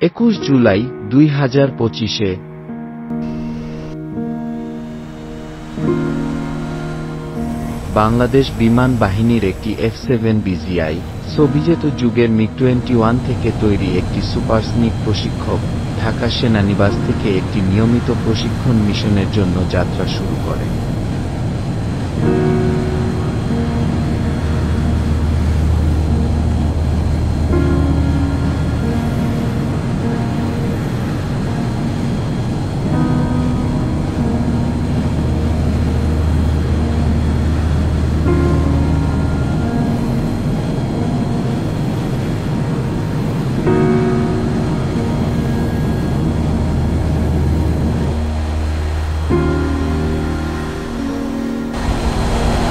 21 জুলাই 2025-এ বাংলাদেশ বিমান বাহিনীর একটি F-7 BGI সোভিয়েত যুগের মিগ-21 থেকে তৈরি একটি সুপারসনিক প্রশিক্ষক ঢাকা সেনানিবাস থেকে একটি নিয়মিত প্রশিক্ষণ মিশনের জন্য যাত্রা শুরু করে।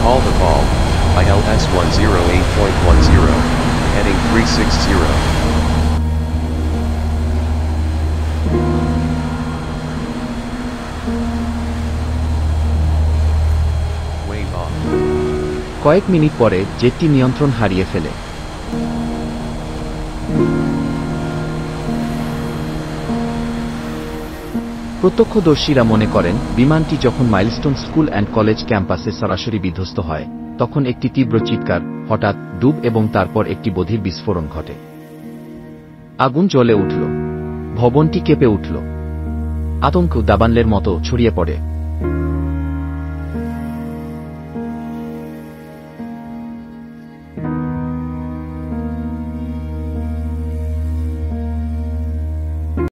Call the ball, ILS 108.10, heading 360. Wave off. কয়েক মিনিট পরে জেটটি নিয়ন্ত্রণ হারিয়ে ফেলে। প্রত্যক্ষদর্শীরা মনে করেন বিমানটি যখন মাইলস্টোন স্কুল অ্যান্ড কলেজ ক্যাম্পাসে সরাসরি বিধ্বস্ত হয় তখন একটি তীব্র চিৎকার, হঠাৎ ডুব এবং তারপর একটি বধির বিস্ফোরণ ঘটে। আগুন জ্বলে উঠল, ভবনটি কেঁপে উঠল, আতঙ্ক দাবানলের মতো ছড়িয়ে পড়ে।